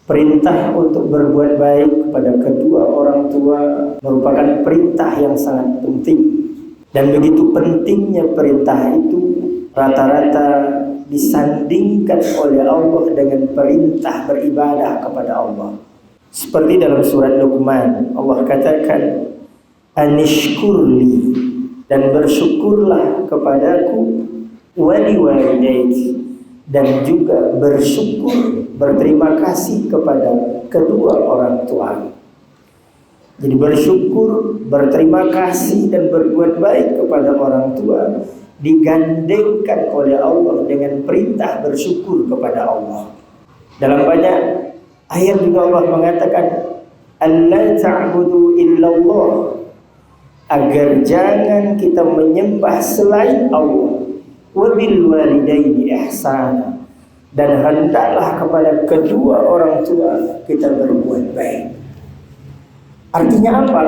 Perintah untuk berbuat baik kepada kedua orang tua merupakan perintah yang sangat penting. Dan begitu pentingnya perintah itu rata-rata disandingkan oleh Allah dengan perintah beribadah kepada Allah. Seperti dalam surat Luqman, Allah katakan, Anishkurli, dan bersyukurlah kepadaku, wali walidaik, dan juga bersyukur, berterima kasih kepada kedua orang tua. Jadi bersyukur, berterima kasih dan berbuat baik kepada orang tua digandengkan oleh Allah dengan perintah bersyukur kepada Allah. Dalam banyak ayat juga Allah mengatakan, alla ta'budu illallah, agar jangan kita menyembah selain Allah, wa bil walidaini ihsana, dan hendaklah kepada kedua orang tua kita berbuat baik. Artinya apa?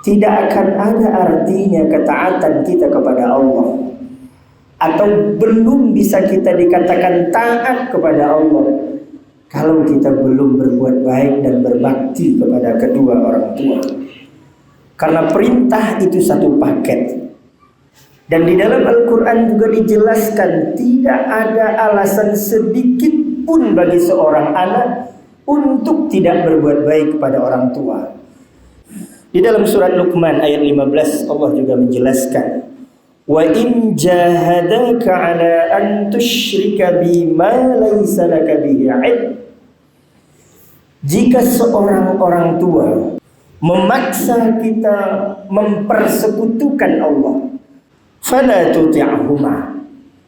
Tidak akan ada artinya ketaatan kita kepada Allah, atau belum bisa kita dikatakan taat kepada Allah kalau kita belum berbuat baik dan berbakti kepada kedua orang tua. Karena perintah itu satu paket. Dan di dalam Al-Quran juga dijelaskan tidak ada alasan sedikit pun bagi seorang anak untuk tidak berbuat baik kepada orang tua. Di dalam surat Luqman ayat 15 Allah juga menjelaskan, wa in jahadaka ala an tusyrika bima laysa laka bihi ilm. Jika seorang orang tua memaksa kita mempersekutukan Allah, fala tuti'huma,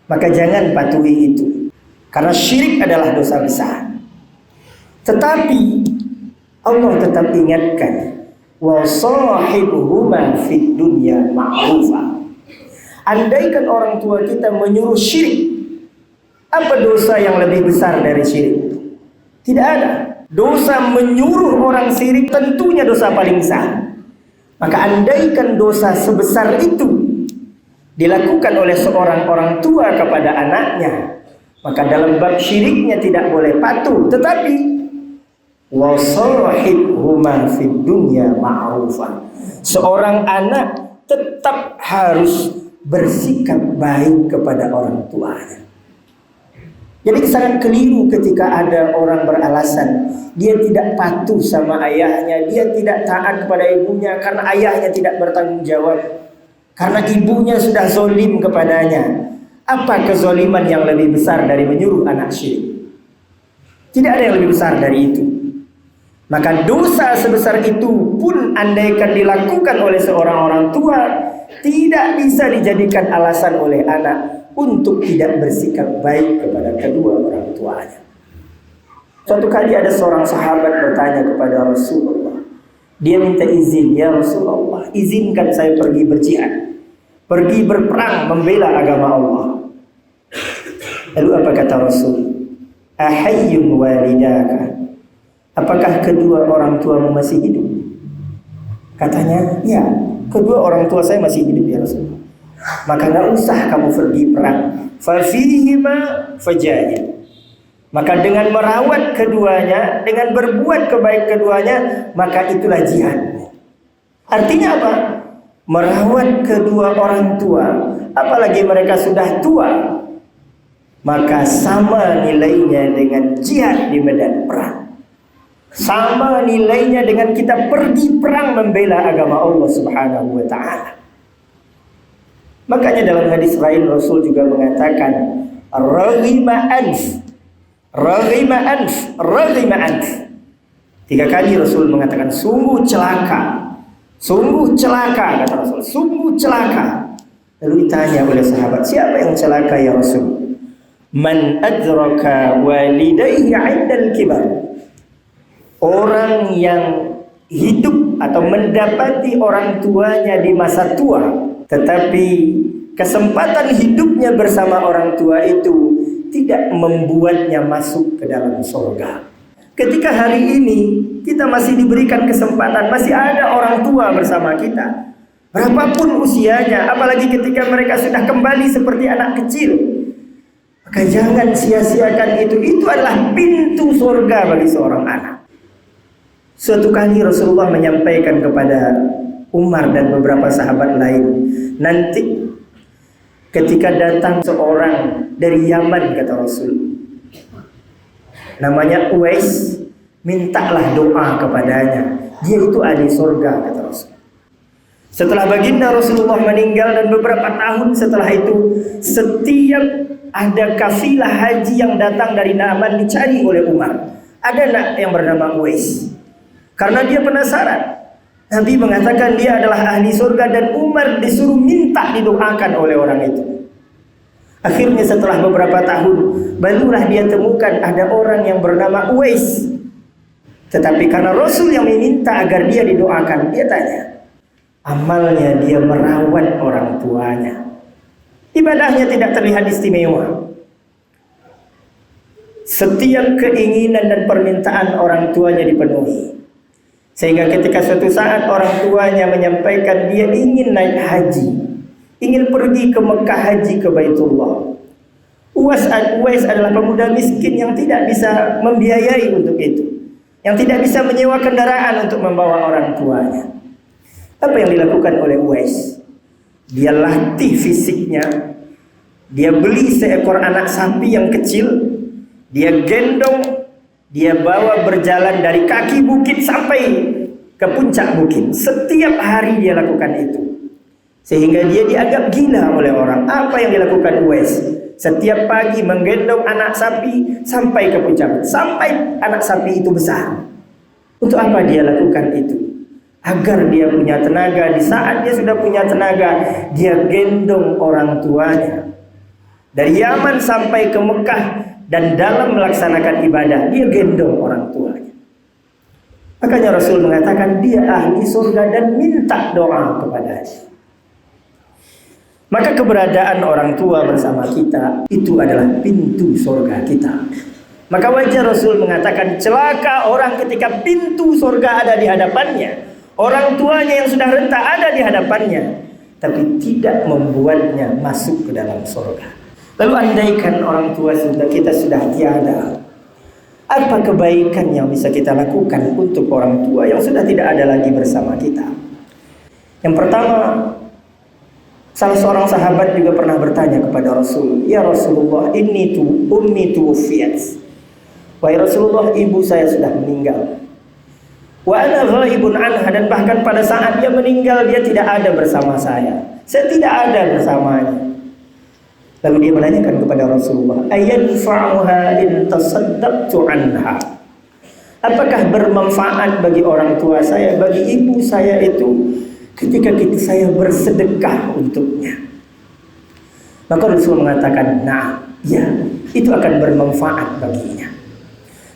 maka jangan patuhi itu, karena syirik adalah dosa besar. Tetapi Allah tetap ingatkan, wa sahibuhuma fid dunya ma'rufa. Andaikan orang tua kita menyuruh syirik, apa dosa yang lebih besar dari syirik? Tidak ada. Dosa menyuruh orang syirik tentunya dosa paling besar. Maka andaikan dosa sebesar itu dilakukan oleh seorang orang tua kepada anaknya, maka dalam bab syiriknya tidak boleh patuh. Tetapi wasahibhuma fid dunya ma'rufa, seorang anak tetap harus bersikap baik kepada orang tuanya. Jadi sangat keliru ketika ada orang beralasan dia tidak patuh sama ayahnya, dia tidak taat kepada ibunya karena ayahnya tidak bertanggung jawab, karena ibunya sudah zolim kepadanya. Apa kezoliman yang lebih besar dari menyuruh anak syirik? Tidak ada yang lebih besar dari itu. Maka dosa sebesar itu pun andaikan dilakukan oleh seorang orang tua, tidak bisa dijadikan alasan oleh anak untuk tidak bersikap baik kepada kedua orang tuanya. Suatu kali ada seorang sahabat bertanya kepada Rasulullah. Dia minta izin, ya Rasulullah, izinkan saya pergi berjihad, pergi berperang membela agama Allah. Lalu apa kata Rasul? Ahayyun walidaka, apakah kedua orang tuamu masih hidup? Katanya, ya, kedua orang tua saya masih hidup ya Rasulullah. Maka tidak usah kamu pergi perang. Fafihima fajahid. Maka dengan merawat keduanya, dengan berbuat kebaik keduanya, maka itulah jihad. Artinya apa? Merawat kedua orang tua, apalagi mereka sudah tua, maka sama nilainya dengan jihad di medan perang. Sama nilainya dengan kita pergi perang membela agama Allah Subhanahu wa ta'ala. Makanya dalam hadis lain Rasul juga mengatakan, raghima anf, raghima anf, raghima anf. 3 kali Rasul mengatakan sungguh celaka, kata Rasul, sungguh celaka. Lalu ditanya oleh sahabat, siapa yang celaka ya Rasul? Man adraka walidayhi 'indal kibar. Orang yang hidup atau mendapati orang tuanya di masa tua, tetapi kesempatan hidupnya bersama orang tua itu tidak membuatnya masuk ke dalam surga. Ketika hari ini kita masih diberikan kesempatan, masih ada orang tua bersama kita, berapapun usianya, apalagi ketika mereka sudah kembali seperti anak kecil, Maka jangan sia-siakan itu. Itu adalah pintu surga bagi seorang anak. Suatu kali Rasulullah menyampaikan kepada Umar dan beberapa sahabat lain, nanti ketika datang seorang dari Yaman, kata Rasul, namanya Uwais, mintalah doa kepadanya, dia itu ahli surga, kata Rasul. Setelah baginda Rasulullah meninggal dan beberapa tahun setelah itu, setiap ada kafilah haji yang datang dari Yaman dicari oleh Umar. Ada nak yang bernama Uwais. Karena dia penasaran. Nabi mengatakan dia adalah ahli surga dan Umar disuruh minta didoakan oleh orang itu. Akhirnya setelah beberapa tahun barulah dia temukan ada orang yang bernama Uwais. Tetapi karena Rasul yang meminta agar dia didoakan, dia tanya, amalnya dia merawat orang tuanya. Ibadahnya tidak terlihat istimewa. Setiap keinginan dan permintaan orang tuanya dipenuhi. Sehingga ketika suatu saat orang tuanya menyampaikan dia ingin naik haji, ingin pergi ke Mekah haji ke Baitullah. Uwais adalah pemuda miskin yang tidak bisa membiayai untuk itu, yang tidak bisa menyewa kendaraan untuk membawa orang tuanya. Apa yang dilakukan oleh Uwais? Dia latih fisiknya. Dia beli seekor anak sapi yang kecil, dia gendong, dia bawa berjalan dari kaki bukit sampai ke puncak bukit. Setiap hari dia lakukan itu, sehingga dia dianggap gila oleh orang. Apa yang dilakukan Uwais? Setiap pagi menggendong anak sapi sampai ke puncak, sampai anak sapi itu besar. Untuk apa dia lakukan itu? Agar dia punya tenaga. Di saat dia sudah punya tenaga, dia gendong orang tuanya dari Yaman sampai ke Mekah, dan dalam melaksanakan ibadah dia gendong orang tuanya. Makanya Rasul mengatakan dia ahli surga dan minta doa kepadanya. Maka keberadaan orang tua bersama kita itu adalah pintu surga kita. Maka wajar Rasul mengatakan celaka orang ketika pintu surga ada di hadapannya, orang tuanya yang sudah renta ada di hadapannya, tapi tidak membuatnya masuk ke dalam surga. Lalu andaikan orang tua kita sudah tiada, apa kebaikan yang bisa kita lakukan untuk orang tua yang sudah tidak ada lagi bersama kita? Yang pertama, salah seorang sahabat juga pernah bertanya kepada Rasul, ya Rasulullah, inni ummi tuwfiyat. Wahai Rasulullah, ibu saya sudah meninggal. Wa ana ghaibun anha, dan bahkan pada saat dia meninggal dia tidak ada bersama saya. Saya tidak ada bersamanya. Lalu dia menanyakan kepada Rasulullah, ayanfa'uha in tasaddaqtu anha? Apakah bermanfaat bagi orang tua saya, bagi ibu saya itu ketika saya bersedekah untuknya? Maka Rasul mengatakan, nah, ya, itu akan bermanfaat baginya.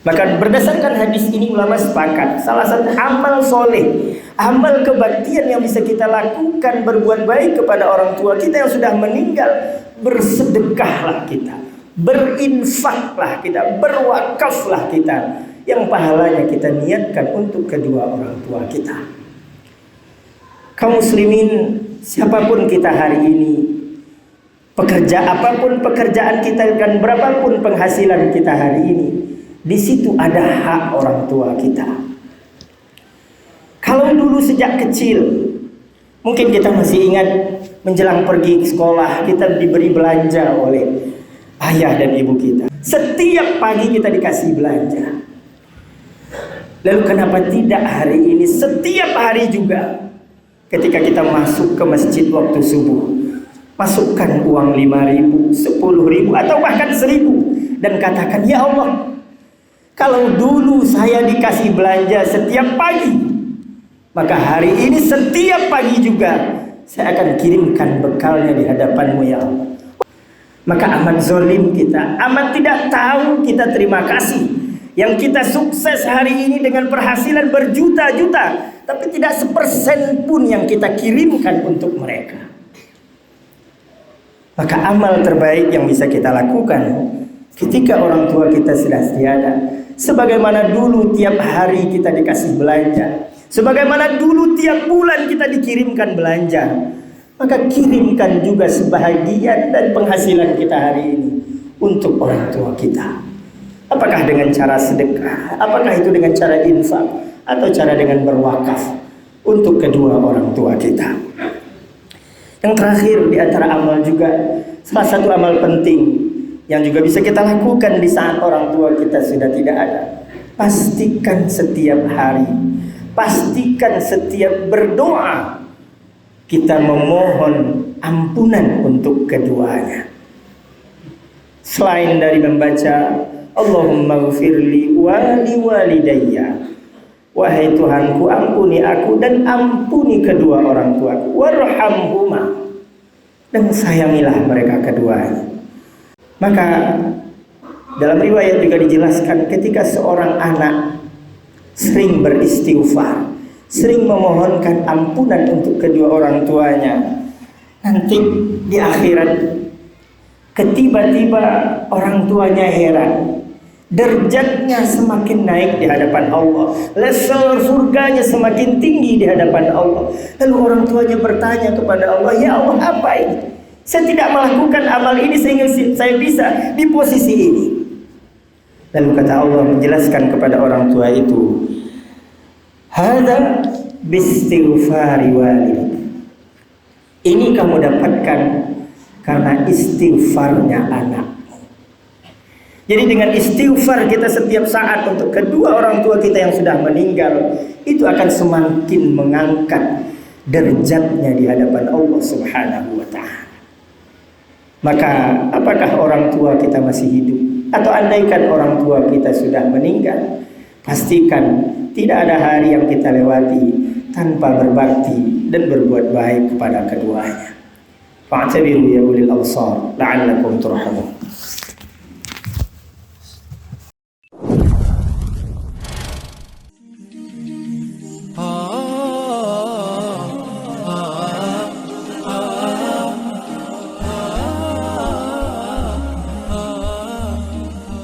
Maka berdasarkan hadis ini ulama sepakat, salah satu amal soleh, amal kebaktian yang bisa kita lakukan, berbuat baik kepada orang tua kita yang sudah meninggal, bersedekahlah kita, berinfaklah kita, berwakaflah kita, yang pahalanya kita niatkan untuk kedua orang tua kita. Kaum muslimin, siapapun kita hari ini, apapun pekerjaan kita dan berapapun penghasilan kita hari ini, di situ ada hak orang tua kita. Kalau dulu sejak kecil, mungkin kita masih ingat menjelang pergi ke sekolah, kita diberi belanja oleh ayah dan ibu kita. Setiap pagi kita dikasih belanja. Lalu kenapa tidak hari ini, setiap hari juga ketika kita masuk ke masjid waktu subuh, masukkan uang 5.000, 10.000 atau bahkan 1.000 dan katakan, ya Allah, kalau dulu saya dikasih belanja setiap pagi, maka hari ini setiap pagi juga saya akan kirimkan bekalnya di hadapan-Mu, ya Allah. Maka amat zalim kita, amat tidak tahu kita terima kasih. Yang kita sukses hari ini dengan penghasilan berjuta-juta, tapi tidak sepersen pun yang kita kirimkan untuk mereka. Maka amal terbaik yang bisa kita lakukan ketika orang tua kita sudah tiada, sebagaimana dulu tiap hari kita dikasih belanja, sebagaimana dulu tiap bulan kita dikirimkan belanja, maka kirimkan juga sebahagian dari penghasilan kita hari ini untuk orang tua kita. Apakah dengan cara sedekah, apakah itu dengan cara infak, atau cara dengan berwakaf untuk kedua orang tua kita. Yang terakhir di antara amal juga, salah satu amal penting yang juga bisa kita lakukan di saat orang tua kita sudah tidak ada. Pastikan setiap hari, pastikan setiap berdoa kita memohon ampunan untuk keduanya. Selain dari membaca Allahumma ghfirli wali walidayya, wahai Tuhanku ampuni aku dan ampuni kedua orang tuaku, warhamhuma, dan sayangilah mereka keduanya. Maka dalam riwayat juga dijelaskan ketika seorang anak sering beristighfar, sering memohonkan ampunan untuk kedua orang tuanya, nanti di akhirat tiba-tiba orang tuanya heran, derajatnya semakin naik di hadapan Allah, level surganya semakin tinggi di hadapan Allah. Lalu orang tuanya bertanya kepada Allah, ya Allah, apa ini? Saya tidak melakukan amal ini sehingga saya bisa di posisi ini. Lalu kata Allah menjelaskan kepada orang tua itu, hadza bistighfari walid. Ini kamu dapatkan karena istighfarnya anakmu. Jadi dengan istighfar kita setiap saat untuk kedua orang tua kita yang sudah meninggal, itu akan semakin mengangkat derajatnya di hadapan Allah Subhanahu wa ta'ala. Maka apakah orang tua kita masih hidup, atau andaikan orang tua kita sudah meninggal, pastikan tidak ada hari yang kita lewati tanpa berbakti dan berbuat baik kepada keduanya. Fa'tabiru ya ulil absar la'allakum turhamun.